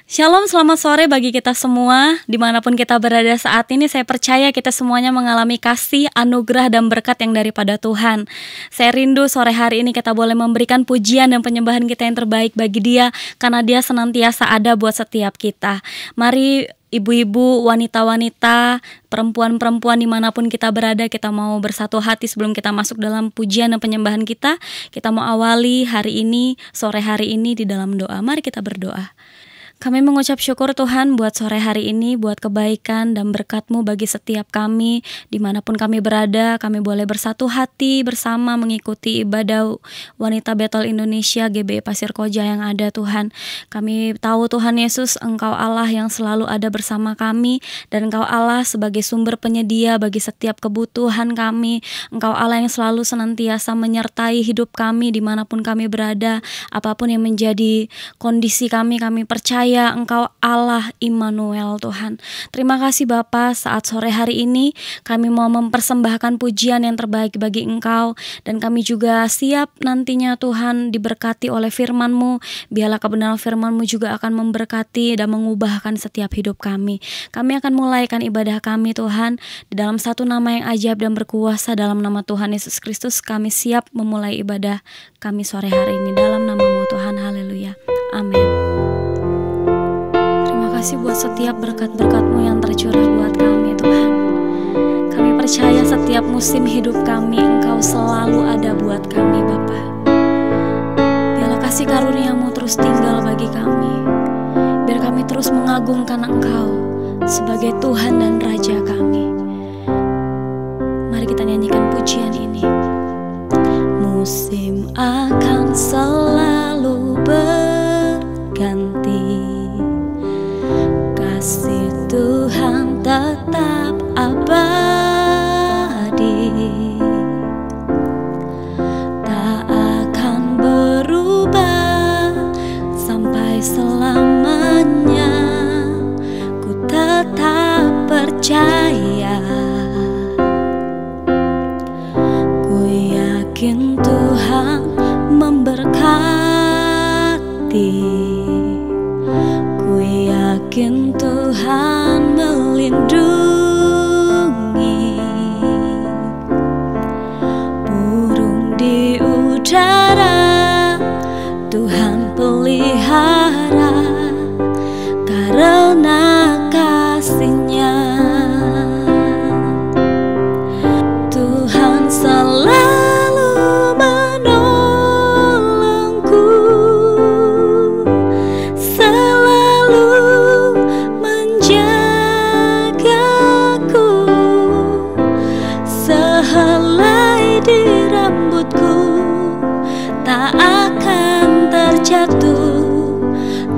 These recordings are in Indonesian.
Shalom, selamat sore bagi kita semua. Dimanapun kita berada saat ini, saya percaya kita semuanya mengalami kasih, anugerah, dan berkat yang daripada Tuhan. Saya rindu sore hari ini kita boleh memberikan pujian dan penyembahan kita yang terbaik bagi Dia, karena Dia senantiasa ada buat setiap kita. Mari ibu-ibu, wanita-wanita, perempuan-perempuan dimanapun kita berada, kita mau bersatu hati sebelum kita masuk dalam pujian dan penyembahan kita. Kita mau awali hari ini, sore hari ini di dalam doa. Mari kita berdoa. Kami mengucap syukur Tuhan buat sore hari ini, buat kebaikan dan berkat-Mu bagi setiap kami. Dimanapun kami berada, kami boleh bersatu hati bersama mengikuti ibadah Wanita Betel Indonesia GBI Pasir Koja yang ada Tuhan. Kami tahu Tuhan Yesus, Engkau Allah yang selalu ada bersama kami, dan Engkau Allah sebagai sumber penyedia bagi setiap kebutuhan kami. Engkau Allah yang selalu senantiasa menyertai hidup kami dimanapun kami berada. Apapun yang menjadi kondisi kami percaya Engkau Allah Immanuel Tuhan. Terima kasih Bapa, saat sore hari ini kami mau mempersembahkan pujian yang terbaik bagi Engkau, dan kami juga siap nantinya Tuhan diberkati oleh firman-Mu. Biarlah kebenaran firman-Mu juga akan memberkati dan mengubahkan setiap hidup kami. Kami akan mulaikan ibadah kami Tuhan di dalam satu nama yang ajaib dan berkuasa, dalam nama Tuhan Yesus Kristus. Kami siap memulai ibadah kami sore hari ini dalam nama-Mu Tuhan. Haleluya, amin. Terima kasih buat setiap berkat-berkat-Mu yang tercurah buat kami Tuhan. Kami percaya setiap musim hidup kami Engkau selalu ada buat kami Bapa. Biarlah kasih karunia-Mu terus tinggal bagi kami. Biar kami terus mengagungkan Engkau sebagai Tuhan dan Raja kami. Mari kita nyanyikan pujian ini. Musim akan selalu berganti, kasih Tuhan tetap abadi, tak akan berubah sampai selamanya. Ku tetap percaya, ku yakin Tuhan memberkati, yakin Tuhan melindungi. Burung di udara Tuhan pelihara karena kasih-Nya. Tuhan selalu menolongku, sehelai di rambutku tak akan terjatuh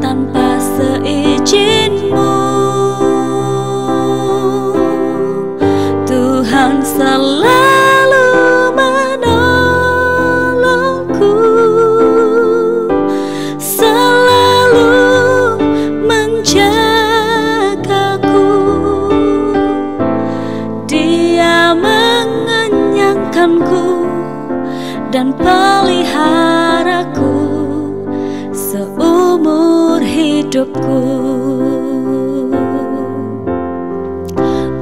tanpa seizin-Mu. Tuhan selalu menolongku, selalu menjagaku. Dia mengenyangkanku dan peliharaku seumur hidupku.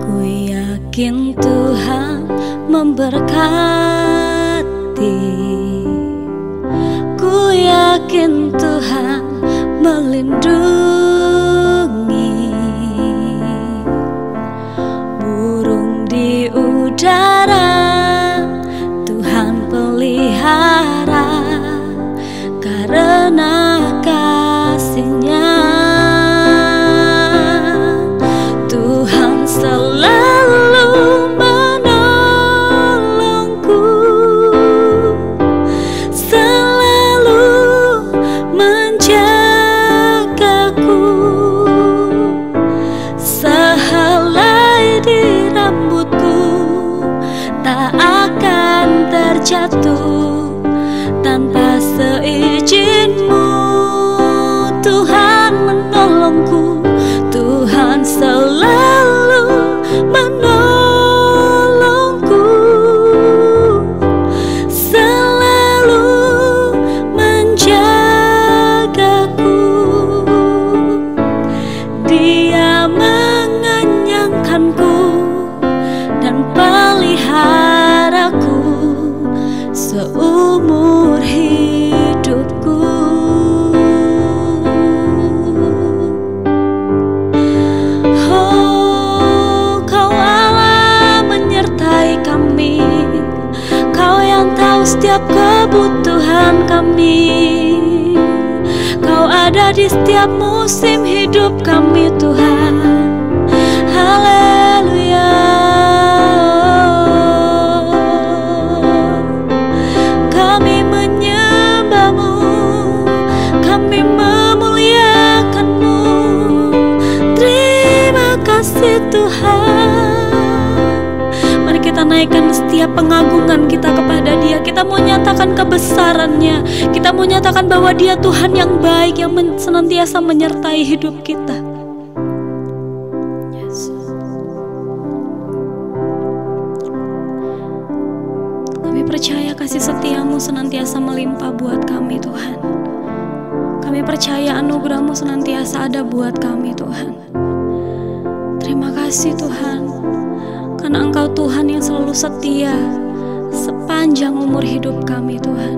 Ku yakin Tuhan memberkati, ku yakin Tuhan melindungi. Burung di udara Tuhan pelihara karena kasih-Nya. Tuhan selalu menolongku, selalu menjagaku. setiap kebutuhan kami. Kau ada di setiap musim hidup kami Tuhan. Haleluya. Kami menyembah-Mu, kami memuliakan-Mu. Terima kasih Tuhan. Mari kita naikkan setiap pengagungan kita kepada Dia. Kita mau nyatakan kebesaran-Nya. Kita mau nyatakan bahwa Dia Tuhan yang baik, yang senantiasa menyertai hidup kita. Yes. Kami percaya kasih setia-Mu senantiasa melimpah buat kami Tuhan. Kami percaya anugerah-Mu senantiasa ada buat kami Tuhan. Terima kasih Tuhan, karena Engkau Tuhan yang selalu setia sepanjang umur hidup kami Tuhan.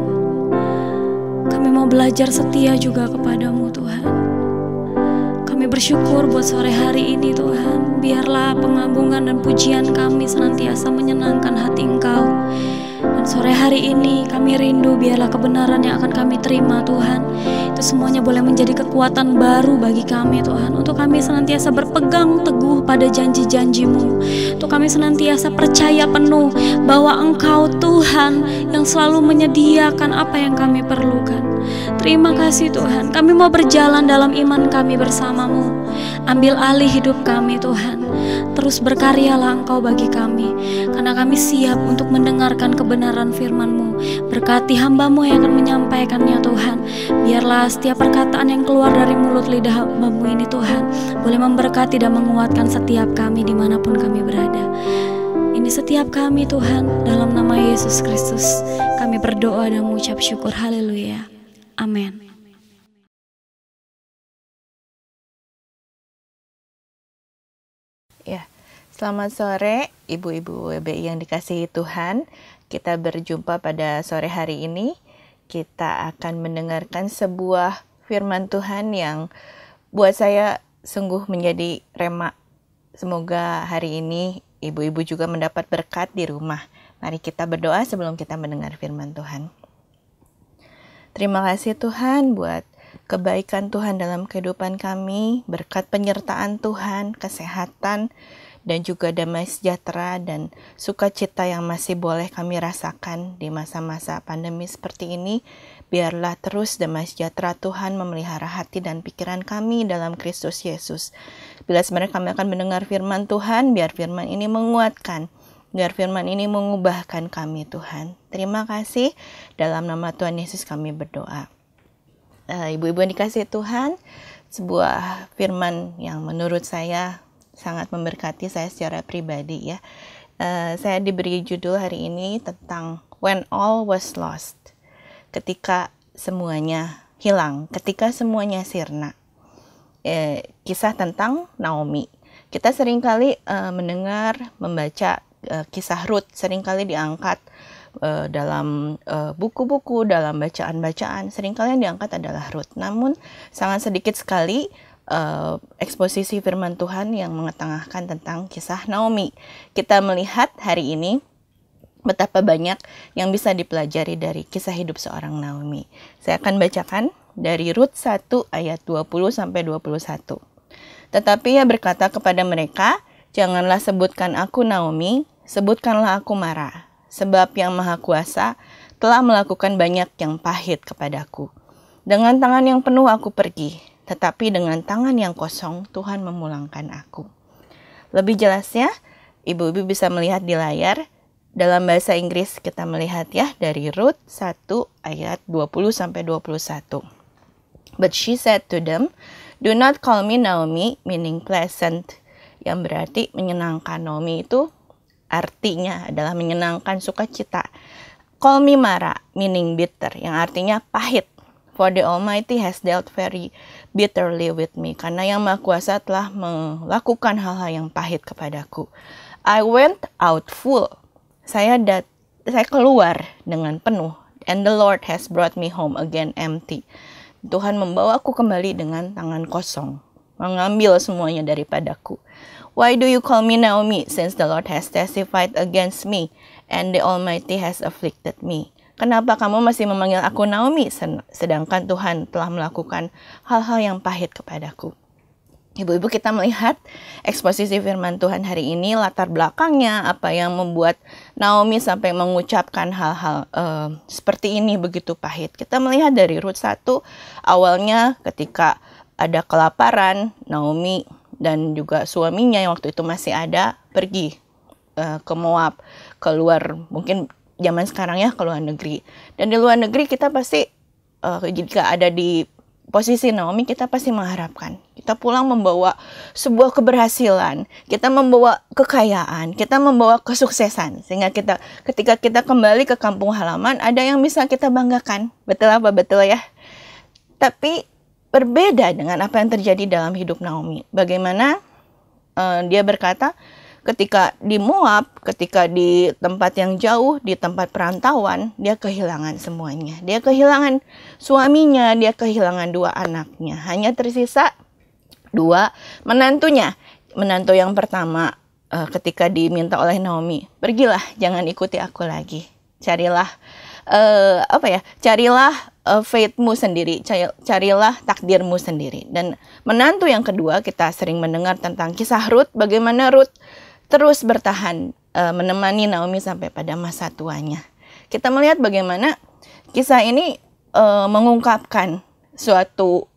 Kami mau belajar setia juga kepadamu Tuhan. Kami bersyukur buat sore hari ini Tuhan. Biarlah pengagungan dan pujian kami senantiasa menyenangkan hati Engkau. Dan sore hari ini kami rindu biarlah kebenaran yang akan kami terima Tuhan, itu semuanya boleh menjadi kekuatan baru bagi kami Tuhan. Untuk kami senantiasa berpegang teguh pada janji-janji-Mu. Untuk kami senantiasa percaya penuh bahwa Engkau Tuhan yang selalu menyediakan apa yang kami perlukan. Terima kasih Tuhan. Kami mau berjalan dalam iman kami bersama-Mu. Ambil alih hidup kami Tuhan. Terus berkaryalah Engkau bagi kami, karena kami siap untuk mendengarkan kebenaran firman-Mu. Berkati hamba-Mu yang akan menyampaikannya Tuhan. Biarlah setiap perkataan yang keluar dari mulut lidah hamba-Mu ini Tuhan boleh memberkati dan menguatkan setiap kami dimanapun kami berada. Ini setiap kami Tuhan, dalam nama Yesus Kristus kami berdoa dan mengucap syukur. Haleluya. Amin. Ya, selamat sore ibu-ibu WBI yang dikasihi Tuhan. Kita berjumpa pada sore hari ini. Kita akan mendengarkan sebuah firman Tuhan yang buat saya sungguh menjadi rema. Semoga hari ini ibu-ibu juga mendapat berkat di rumah. Mari kita berdoa sebelum kita mendengar firman Tuhan. Terima kasih Tuhan buat kebaikan Tuhan dalam kehidupan kami, berkat penyertaan Tuhan, kesehatan, dan juga damai sejahtera dan sukacita yang masih boleh kami rasakan di masa-masa pandemi seperti ini. Biarlah terus damai sejahtera Tuhan memelihara hati dan pikiran kami dalam Kristus Yesus. Bila sebenarnya kami akan mendengar firman Tuhan, biar firman ini menguatkan, biar firman ini mengubahkan kami Tuhan. Terima kasih, dalam nama Tuhan Yesus kami berdoa. Ibu-ibu yang dikasihi Tuhan, sebuah firman yang menurut saya sangat memberkati saya secara pribadi ya. Saya diberi judul hari ini tentang When All Was Lost. Ketika semuanya hilang, ketika semuanya sirna. Kisah tentang Naomi. Kita seringkali mendengar, membaca kisah Ruth, seringkali diangkat dalam buku-buku, dalam bacaan-bacaan. Seringkali yang diangkat adalah Ruth. Namun sangat sedikit sekali eksposisi firman Tuhan yang mengetengahkan tentang kisah Naomi. Kita melihat hari ini betapa banyak yang bisa dipelajari dari kisah hidup seorang Naomi. Saya akan bacakan dari Rut 1 ayat 20-21. Tetapi ia berkata kepada mereka, "Janganlah sebutkan aku Naomi, sebutkanlah aku Mara. Sebab yang Maha Kuasa telah melakukan banyak yang pahit kepadaku. Dengan tangan yang penuh aku pergi, tetapi dengan tangan yang kosong Tuhan memulangkan aku." Lebih jelasnya, ibu-ibu bisa melihat di layar. Dalam bahasa Inggris kita melihat ya dari Rut 1 ayat 20-21. But she said to them, "Do not call me Naomi," meaning pleasant. Yang berarti menyenangkan. Naomi itu artinya adalah menyenangkan, sukacita. Call me Mara, meaning bitter, yang artinya pahit. For the Almighty has dealt very bitterly with me. Karena yang Maha Kuasa telah melakukan hal-hal yang pahit kepadaku. I went out full. Saya keluar dengan penuh. And the Lord has brought me home again empty. Tuhan membawaku kembali dengan tangan kosong. Mengambil semuanya daripadaku. Why do you call me Naomi, since the Lord has testified against me, and the Almighty has afflicted me? Kenapa kamu masih memanggil aku Naomi, sedangkan Tuhan telah melakukan hal-hal yang pahit kepadaku? Ibu-ibu, kita melihat eksposisi firman Tuhan hari ini, latar belakangnya, apa yang membuat Naomi sampai mengucapkan hal-hal seperti ini begitu pahit. Kita melihat dari Rut 1, awalnya ketika ada kelaparan, Naomi dan juga suaminya yang waktu itu masih ada, pergi ke Moab, keluar, mungkin zaman sekarang ya, ke luar negeri. Dan di luar negeri kita pasti, jika ada di posisi Naomi, kita pasti mengharapkan kita pulang membawa sebuah keberhasilan, kita membawa kekayaan, kita membawa kesuksesan, sehingga ketika kita kembali ke kampung halaman ada yang bisa kita banggakan. Betul apa betul ya? Tapi berbeda dengan apa yang terjadi dalam hidup Naomi. Bagaimana dia berkata, ketika di Moab, ketika di tempat yang jauh, di tempat perantauan, dia kehilangan semuanya. Dia kehilangan suaminya, dia kehilangan 2 anaknya. Hanya tersisa 2 menantunya. Menantu yang pertama ketika diminta oleh Naomi, pergilah, jangan ikuti aku lagi. Carilah carilah fate-mu sendiri, carilah takdirmu sendiri. Dan menantu yang kedua, kita sering mendengar tentang kisah Rut, bagaimana Rut terus bertahan menemani Naomi sampai pada masa tuanya. Kita melihat bagaimana kisah ini mengungkapkan suatu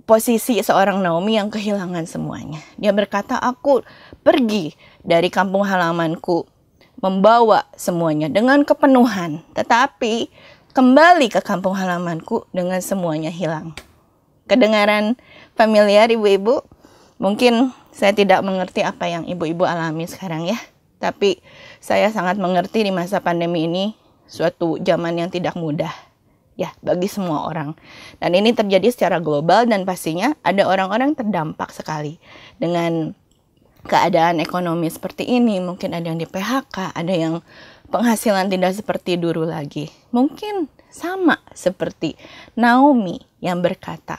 posisi seorang Naomi yang kehilangan semuanya. Dia berkata, aku pergi dari kampung halamanku membawa semuanya dengan kepenuhan, tetapi kembali ke kampung halamanku dengan semuanya hilang. Kedengaran familiar ibu-ibu? Mungkin saya tidak mengerti apa yang ibu-ibu alami sekarang ya, tapi saya sangat mengerti di masa pandemi ini, suatu zaman yang tidak mudah ya bagi semua orang. Dan ini terjadi secara global dan pastinya ada orang-orang terdampak sekali dengan keadaan ekonomi seperti ini. Mungkin ada yang di PHK, ada yang penghasilan tidak seperti dulu lagi. Mungkin sama seperti Naomi yang berkata,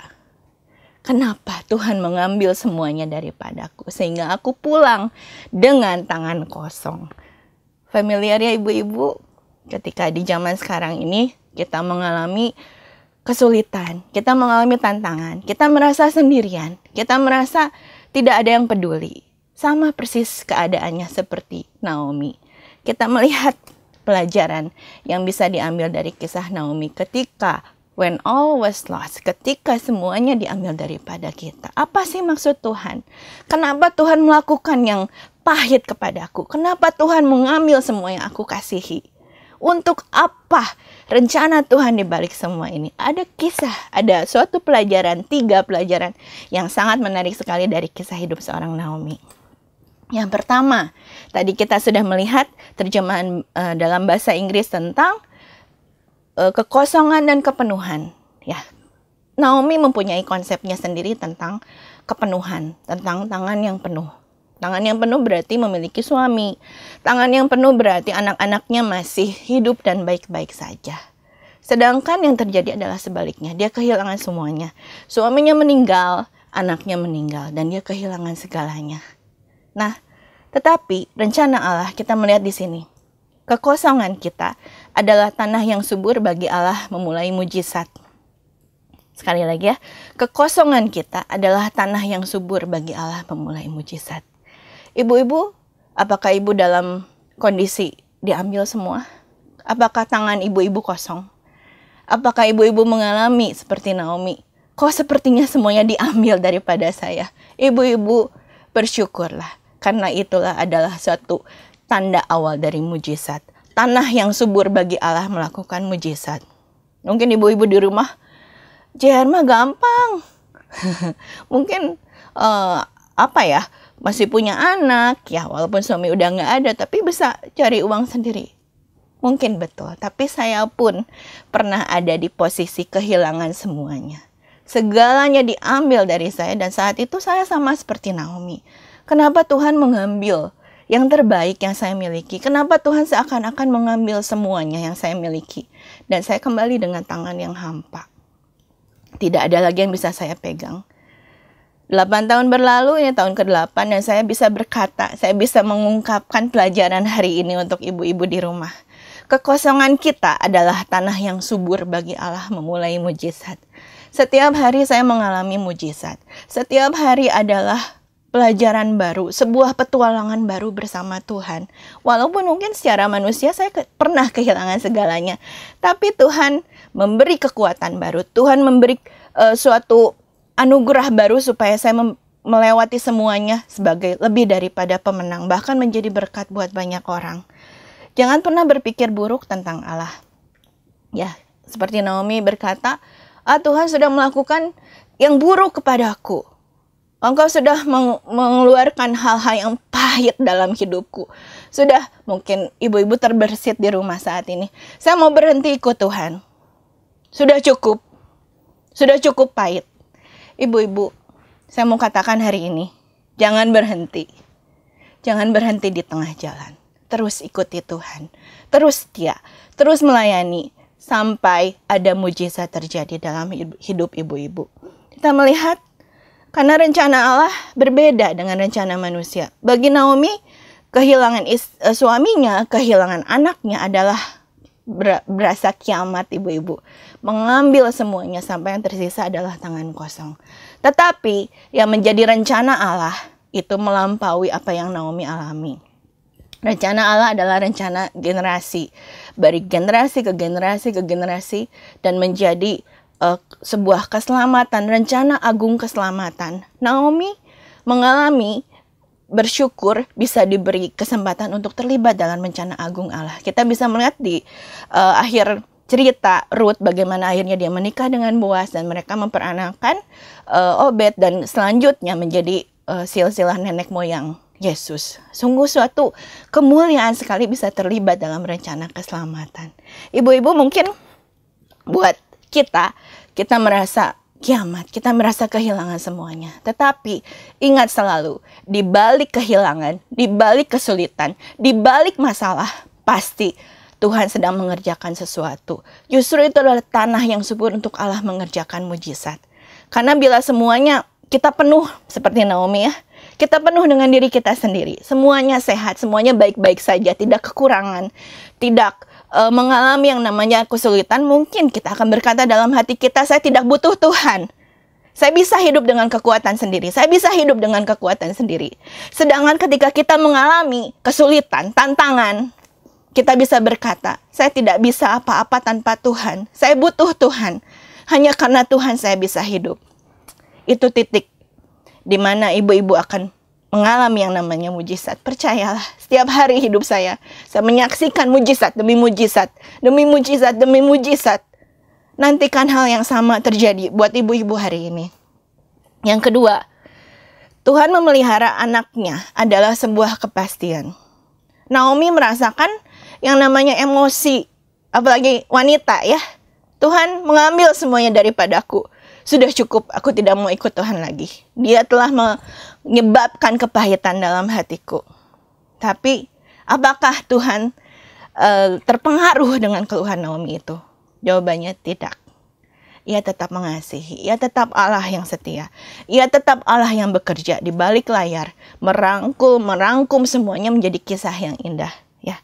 kenapa Tuhan mengambil semuanya daripadaku sehingga aku pulang dengan tangan kosong? Familiar ya ibu-ibu, ketika di zaman sekarang ini kita mengalami kesulitan, kita mengalami tantangan, kita merasa sendirian, kita merasa tidak ada yang peduli. Sama persis keadaannya seperti Naomi. Kita melihat pelajaran yang bisa diambil dari kisah Naomi ketika when all was lost, ketika semuanya diambil daripada kita. Apa sih maksud Tuhan? Kenapa Tuhan melakukan yang pahit kepadaku? Kenapa Tuhan mengambil semua yang aku kasihi? Untuk apa rencana Tuhan di balik semua ini? Ada kisah, ada suatu pelajaran, 3 pelajaran yang sangat menarik sekali dari kisah hidup seorang Naomi. Yang pertama, tadi kita sudah melihat terjemahan dalam bahasa Inggris tentang kekosongan dan kepenuhan. Ya, Naomi mempunyai konsepnya sendiri tentang kepenuhan, tentang tangan yang penuh. Tangan yang penuh berarti memiliki suami. Tangan yang penuh berarti anak-anaknya masih hidup dan baik-baik saja. Sedangkan yang terjadi adalah sebaliknya. Dia kehilangan semuanya. Suaminya meninggal, anaknya meninggal, dan dia kehilangan segalanya. Nah, tetapi rencana Allah kita melihat di sini. Kekosongan kita adalah tanah yang subur bagi Allah memulai mujizat. Sekali lagi ya, kekosongan kita adalah tanah yang subur bagi Allah memulai mujizat. Ibu-ibu, apakah ibu dalam kondisi diambil semua? Apakah tangan ibu-ibu kosong? Apakah ibu-ibu mengalami seperti Naomi? Kok sepertinya semuanya diambil daripada saya? Ibu-ibu bersyukurlah, karena itulah adalah suatu tanda awal dari mujizat. Tanah yang subur bagi Allah melakukan mujizat. Mungkin ibu-ibu di rumah, JR mah gampang. Mungkin masih punya anak, ya walaupun suami udah nggak ada, tapi bisa cari uang sendiri. Mungkin betul, tapi saya pun pernah ada di posisi kehilangan semuanya. Segalanya diambil dari saya dan saat itu saya sama seperti Naomi. Kenapa Tuhan mengambil yang terbaik yang saya miliki? Kenapa Tuhan seakan-akan mengambil semuanya yang saya miliki? Dan saya kembali dengan tangan yang hampa. Tidak ada lagi yang bisa saya pegang. 8 tahun berlalu, ini tahun ke-8 dan saya bisa berkata, saya bisa mengungkapkan pelajaran hari ini untuk ibu-ibu di rumah. Kekosongan kita adalah tanah yang subur bagi Allah memulai mujizat. Setiap hari saya mengalami mujizat. Setiap hari adalah pelajaran baru, sebuah petualangan baru bersama Tuhan. Walaupun mungkin secara manusia saya pernah kehilangan segalanya, tapi Tuhan memberi kekuatan baru. Tuhan memberi suatu anugerah baru supaya saya melewati semuanya sebagai lebih daripada pemenang, bahkan menjadi berkat buat banyak orang. Jangan pernah berpikir buruk tentang Allah. Ya, seperti Naomi berkata, Tuhan sudah melakukan yang buruk kepadaku. Engkau sudah mengeluarkan hal-hal yang pahit dalam hidupku. Sudah, mungkin ibu-ibu terbersit di rumah saat ini. Saya mau berhenti ikut Tuhan. Sudah cukup. Sudah cukup pahit. Ibu-ibu, saya mau katakan hari ini, jangan berhenti. Jangan berhenti di tengah jalan. Terus ikuti Tuhan. Terus setia. Terus melayani. Sampai ada mujizat terjadi dalam hidup ibu-ibu. Kita melihat, karena rencana Allah berbeda dengan rencana manusia. Bagi Naomi, kehilangan suaminya, kehilangan anaknya adalah berasa kiamat ibu-ibu. Mengambil semuanya sampai yang tersisa adalah tangan kosong. Tetapi yang menjadi rencana Allah itu melampaui apa yang Naomi alami. Rencana Allah adalah rencana generasi. Dari generasi ke generasi ke generasi. Dan menjadi sebuah keselamatan, rencana agung keselamatan. Naomi mengalami bersyukur bisa diberi kesempatan untuk terlibat dalam rencana agung Allah. Kita bisa melihat di akhir cerita Ruth bagaimana akhirnya dia menikah dengan Boaz dan mereka memperanakan Obed dan selanjutnya menjadi silsilah nenek moyang Yesus. Sungguh suatu kemuliaan sekali bisa terlibat dalam rencana keselamatan. Ibu-ibu mungkin buat kita merasa kiamat, kita merasa kehilangan semuanya. Tetapi ingat selalu, di balik kehilangan, di balik kesulitan, di balik masalah, pasti Tuhan sedang mengerjakan sesuatu. Justru itu adalah tanah yang subur untuk Allah mengerjakan mujizat. Karena bila semuanya kita penuh, seperti Naomi ya, kita penuh dengan diri kita sendiri. Semuanya sehat, semuanya baik-baik saja, tidak kekurangan, tidak mengalami yang namanya kesulitan, mungkin kita akan berkata dalam hati kita, saya tidak butuh Tuhan. Saya bisa hidup dengan kekuatan sendiri. Saya bisa hidup dengan kekuatan sendiri. Sedangkan ketika kita mengalami kesulitan, tantangan, kita bisa berkata, saya tidak bisa apa-apa tanpa Tuhan. Saya butuh Tuhan. Hanya karena Tuhan saya bisa hidup. Itu titik di mana ibu-ibu akan mengalami yang namanya mujizat. Percayalah, setiap hari hidup saya menyaksikan mujizat demi mujizat, demi mujizat, demi mujizat. Nantikan hal yang sama terjadi buat ibu-ibu hari ini. Yang kedua, Tuhan memelihara anaknya adalah sebuah kepastian. Naomi merasakan yang namanya emosi, apalagi wanita ya. Tuhan mengambil semuanya daripadaku. Sudah cukup, aku tidak mau ikut Tuhan lagi. Dia telah menyebabkan kepahitan dalam hatiku. Tapi, apakah Tuhan terpengaruh dengan keluhan Naomi itu? Jawabannya tidak. Ia tetap mengasihi. Ia tetap Allah yang setia. Ia tetap Allah yang bekerja di balik layar. Merangkum semuanya menjadi kisah yang indah. Ya,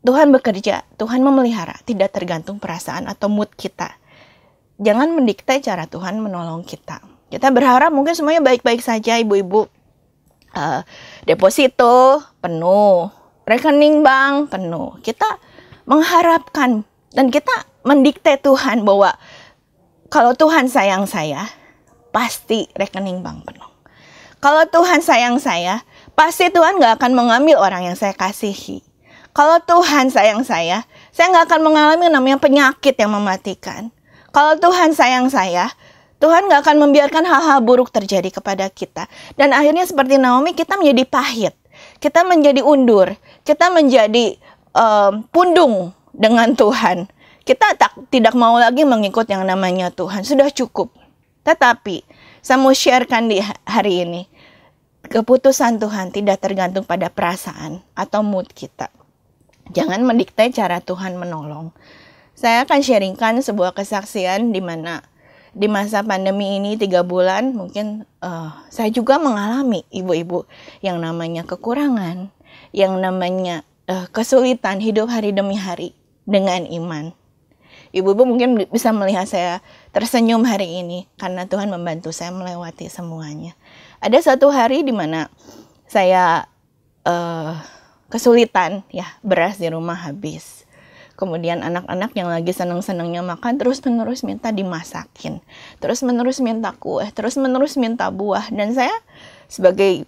Tuhan bekerja, Tuhan memelihara. Tidak tergantung perasaan atau mood kita. Jangan mendikte cara Tuhan menolong kita. Kita berharap mungkin semuanya baik-baik saja ibu-ibu. Deposito penuh, rekening bank penuh. Kita mengharapkan dan kita mendikte Tuhan bahwa kalau Tuhan sayang saya, pasti rekening bank penuh. Kalau Tuhan sayang saya, pasti Tuhan gak akan mengambil orang yang saya kasihi. Kalau Tuhan sayang saya gak akan mengalami yang namanya penyakit yang mematikan. Kalau Tuhan sayang saya, Tuhan gak akan membiarkan hal-hal buruk terjadi kepada kita. Dan akhirnya seperti Naomi, kita menjadi pahit. Kita menjadi undur. Kita menjadi pundung dengan Tuhan. Kita tidak mau lagi mengikut yang namanya Tuhan. Sudah cukup. Tetapi, saya mau sharekan di hari ini. Keputusan Tuhan tidak tergantung pada perasaan atau mood kita. Jangan mendikte cara Tuhan menolong. Saya akan sharingkan sebuah kesaksian di mana di masa pandemi ini 3 bulan mungkin saya juga mengalami ibu-ibu yang namanya kekurangan, yang namanya kesulitan hidup hari demi hari. dengan iman. Ibu-ibu mungkin bisa melihat saya tersenyum hari ini karena Tuhan membantu saya melewati semuanya. Ada satu hari di mana saya kesulitan, ya, beras di rumah habis. Kemudian anak-anak yang lagi seneng-senengnya makan terus-menerus minta dimasakin, terus-menerus minta kue, terus-menerus minta buah. Dan saya sebagai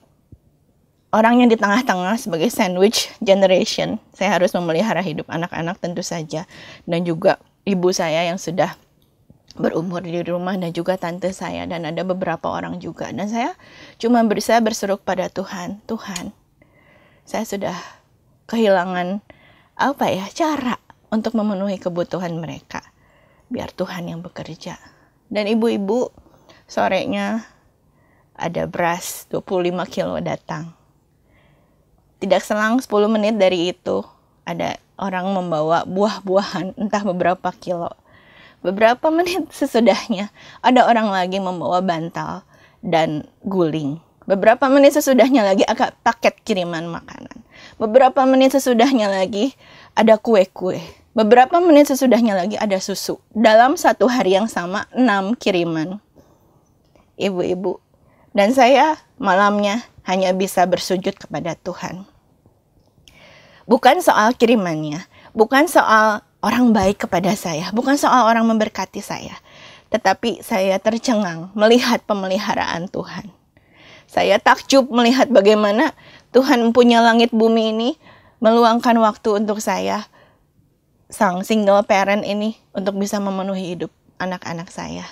orang yang di tengah-tengah, sebagai sandwich generation, saya harus memelihara hidup anak-anak tentu saja. Dan juga ibu saya yang sudah berumur di rumah, dan juga tante saya, dan ada beberapa orang juga. Dan saya cuma berusaha berseru pada Tuhan, Tuhan, saya sudah kehilangan cara untuk memenuhi kebutuhan mereka. Biar Tuhan yang bekerja. Dan ibu-ibu sorenya ada beras 25 kilo datang. Tidak selang 10 menit dari itu, ada orang membawa buah-buahan entah beberapa kilo. Beberapa menit sesudahnya, ada orang lagi membawa bantal dan guling. Beberapa menit sesudahnya lagi ada paket kiriman makanan. Beberapa menit sesudahnya lagi ada kue-kue. Beberapa menit sesudahnya lagi ada susu. Dalam satu hari yang sama, 6 kiriman. Ibu-ibu. Dan saya malamnya hanya bisa bersujud kepada Tuhan. Bukan soal kirimannya, bukan soal orang baik kepada saya, bukan soal orang memberkati saya, tetapi saya tercengang melihat pemeliharaan Tuhan. Saya takjub melihat bagaimana Tuhan mempunyai langit bumi ini, meluangkan waktu untuk saya, sang single parent ini, untuk bisa memenuhi hidup anak-anak saya.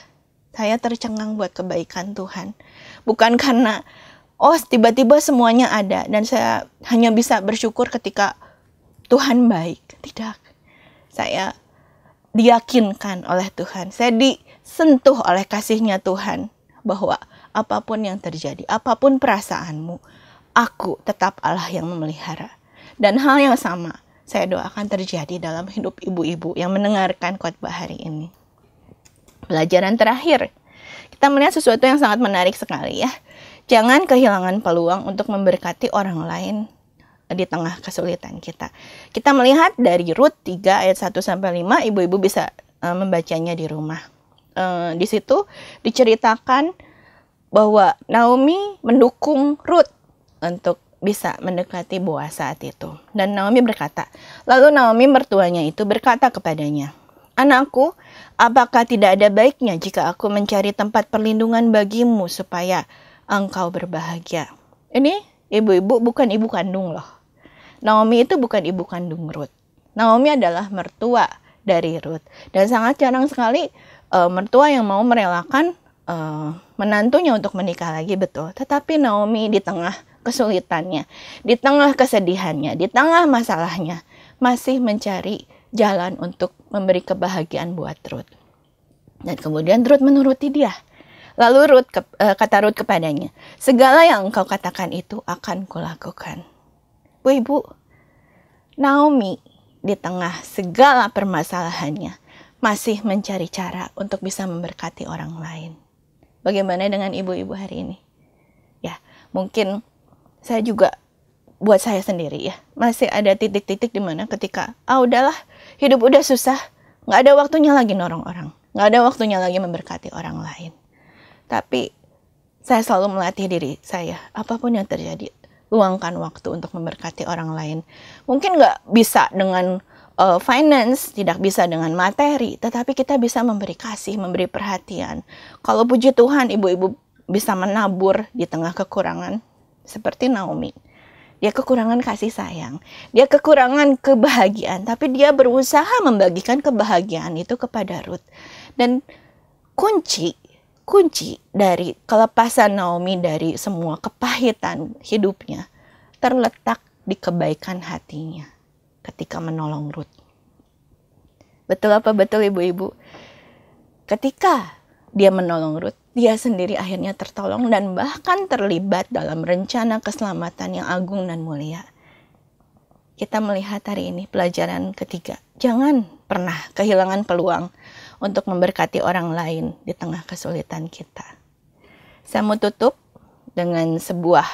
Saya tercengang buat kebaikan Tuhan. Bukan karena tiba-tiba semuanya ada dan saya hanya bisa bersyukur ketika Tuhan baik. Tidak. Saya diyakinkan oleh Tuhan. Saya disentuh oleh kasih-Nya Tuhan bahwa apapun yang terjadi, apapun perasaanmu, aku tetap Allah yang memelihara. Dan hal yang sama saya doakan terjadi dalam hidup ibu-ibu yang mendengarkan khotbah hari ini. Pelajaran terakhir, kita melihat sesuatu yang sangat menarik sekali, ya. Jangan kehilangan peluang untuk memberkati orang lain di tengah kesulitan kita. Kita melihat dari Rut 3 ayat 1-5, ibu-ibu bisa membacanya di rumah. Di situ diceritakan bahwa Naomi mendukung Rut untuk bisa mendekati Boaz saat itu. Dan Naomi berkata, lalu Naomi mertuanya itu berkata kepadanya, anakku, apakah tidak ada baiknya jika aku mencari tempat perlindungan bagimu supaya engkau berbahagia? Ini ibu-ibu bukan ibu kandung loh. Naomi itu bukan ibu kandung Rut. Naomi adalah mertua dari Rut. Dan sangat jarang sekali mertua yang mau merelakan menantunya untuk menikah lagi, betul. Tetapi Naomi di tengah kesulitannya, di tengah kesedihannya, di tengah masalahnya, masih mencari jalan untuk memberi kebahagiaan buat Rut. Dan kemudian Rut menuruti dia. Lalu kata Rut kepadanya, segala yang engkau katakan itu akan kulakukan. Ibu, Naomi di tengah segala permasalahannya masih mencari cara untuk bisa memberkati orang lain. Bagaimana dengan ibu-ibu hari ini? Ya, mungkin saya juga buat saya sendiri, ya, masih ada titik-titik di mana ketika udahlah, hidup udah susah, nggak ada waktunya lagi nolong orang, nggak ada waktunya lagi memberkati orang lain. Tapi saya selalu melatih diri saya, apapun yang terjadi, luangkan waktu untuk memberkati orang lain. Mungkin nggak bisa dengan finance, tidak bisa dengan materi, tetapi kita bisa memberi kasih, memberi perhatian. Kalau puji Tuhan, ibu-ibu bisa menabur di tengah kekurangan, seperti Naomi. Dia kekurangan kasih sayang, dia kekurangan kebahagiaan, tapi dia berusaha membagikan kebahagiaan itu kepada Rut. Dan kunci dari kelepasan Naomi dari semua kepahitan hidupnya terletak di kebaikan hatinya ketika menolong Rut. Betul apa betul ibu-ibu? Ketika dia menolong Rut, dia sendiri akhirnya tertolong dan bahkan terlibat dalam rencana keselamatan yang agung dan mulia. Kita melihat hari ini pelajaran ketiga. Jangan pernah kehilangan peluang untuk memberkati orang lain di tengah kesulitan kita. Saya mau tutup dengan sebuah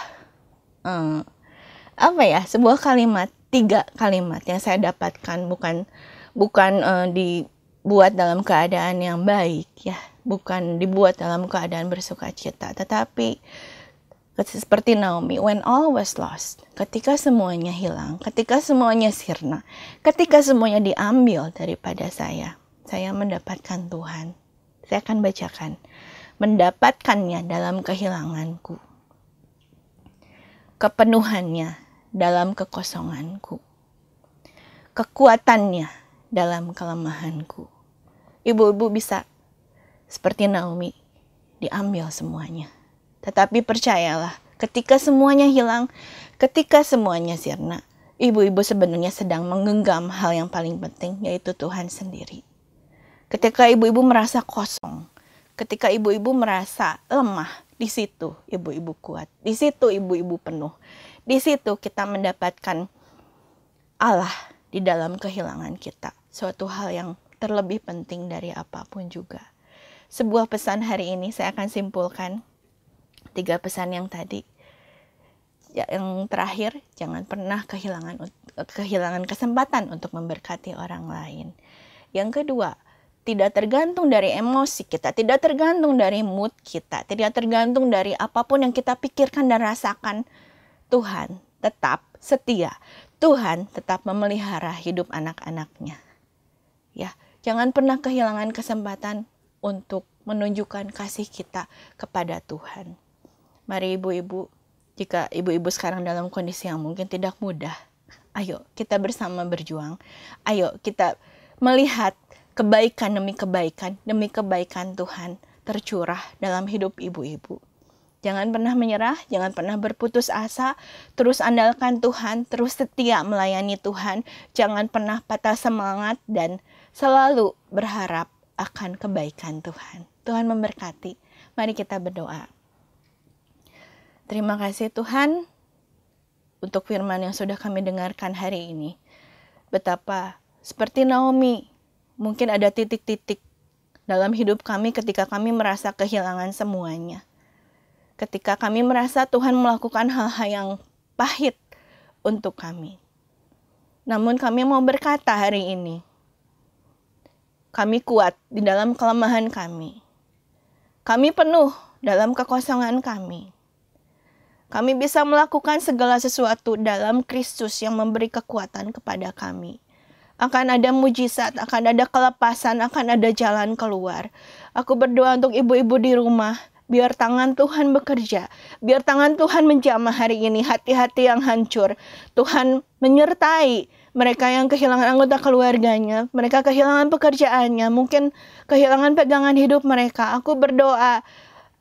sebuah kalimat, 3 kalimat yang saya dapatkan bukan bukan dibuat dalam keadaan yang baik ya, bukan dibuat dalam keadaan bersukacita, tetapi seperti Naomi, when all was lost, ketika semuanya hilang, ketika semuanya sirna, ketika semuanya diambil daripada saya mendapatkan Tuhan. Saya akan bacakan. Mendapatkannya dalam kehilanganku, kepenuhannya dalam kekosonganku, kekuatannya dalam kelemahanku. Ibu-ibu bisa seperti Naomi, diambil semuanya. Tetapi percayalah, ketika semuanya hilang, ketika semuanya sirna, ibu-ibu sebenarnya sedang menggenggam hal yang paling penting, yaitu Tuhan sendiri. Ketika ibu-ibu merasa kosong, ketika ibu-ibu merasa lemah, di situ ibu-ibu kuat, di situ ibu-ibu penuh, di situ kita mendapatkan Allah di dalam kehilangan kita. Suatu hal yang terlebih penting dari apapun juga. Sebuah pesan hari ini saya akan simpulkan 3 pesan yang tadi. Yang terakhir, jangan pernah kehilangan kesempatan untuk memberkati orang lain. Yang kedua, tidak tergantung dari emosi kita, tidak tergantung dari mood kita, tidak tergantung dari apapun yang kita pikirkan dan rasakan. Tuhan tetap setia. Tuhan tetap memelihara hidup anak-anaknya. Ya, jangan pernah kehilangan kesempatan untuk menunjukkan kasih kita kepada Tuhan. Mari ibu-ibu, jika ibu-ibu sekarang dalam kondisi yang mungkin tidak mudah, ayo kita bersama berjuang. Ayo kita melihat kebaikan demi kebaikan Tuhan tercurah dalam hidup ibu-ibu. Jangan pernah menyerah, jangan pernah berputus asa, terus andalkan Tuhan, terus setia melayani Tuhan, jangan pernah patah semangat dan selalu berharap akan kebaikan Tuhan. Tuhan memberkati. Mari kita berdoa. Terima kasih Tuhan untuk firman yang sudah kami dengarkan hari ini. Betapa seperti Naomi, mungkin ada titik-titik dalam hidup kami ketika kami merasa kehilangan semuanya. Ketika kami merasa Tuhan melakukan hal-hal yang pahit untuk kami. Namun kami mau berkata hari ini, kami kuat di dalam kelemahan kami. Kami penuh dalam kekosongan kami. Kami bisa melakukan segala sesuatu dalam Kristus yang memberi kekuatan kepada kami. Akan ada mujizat, akan ada kelepasan, akan ada jalan keluar. Aku berdoa untuk ibu-ibu di rumah, biar tangan Tuhan bekerja, biar tangan Tuhan menjamah hari ini hati-hati yang hancur. Tuhan menyertai mereka yang kehilangan anggota keluarganya, mereka kehilangan pekerjaannya, mungkin kehilangan pegangan hidup mereka. Aku berdoa,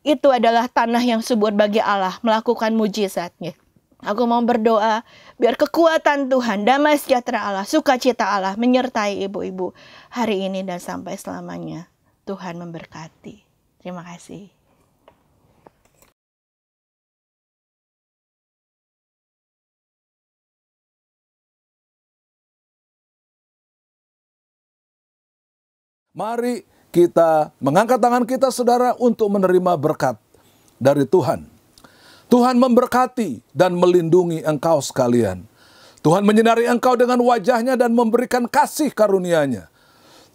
itu adalah tanah yang subur bagi Allah melakukan mujizatnya. Aku mau berdoa biar kekuatan Tuhan, damai sejahtera Allah, sukacita Allah menyertai ibu-ibu hari ini dan sampai selamanya. Tuhan memberkati. Terima kasih. Mari kita mengangkat tangan kita, saudara, untuk menerima berkat dari Tuhan. Tuhan memberkati dan melindungi engkau sekalian. Tuhan menyinari engkau dengan wajahnya dan memberikan kasih karunia-Nya.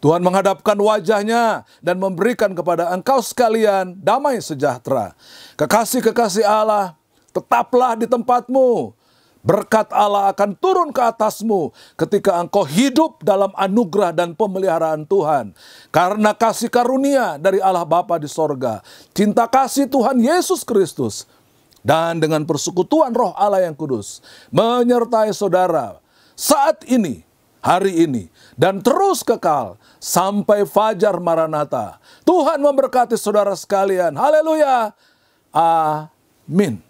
Tuhan menghadapkan wajahnya dan memberikan kepada engkau sekalian damai sejahtera. Kekasih-kekasih Allah, tetaplah di tempatmu. Berkat Allah akan turun ke atasmu ketika engkau hidup dalam anugerah dan pemeliharaan Tuhan. Karena kasih karunia dari Allah Bapa di sorga, cinta kasih Tuhan Yesus Kristus, dan dengan persekutuan Roh Allah yang kudus, menyertai saudara saat ini, hari ini, dan terus kekal sampai fajar Maranatha. Tuhan memberkati saudara sekalian. Haleluya. Amin.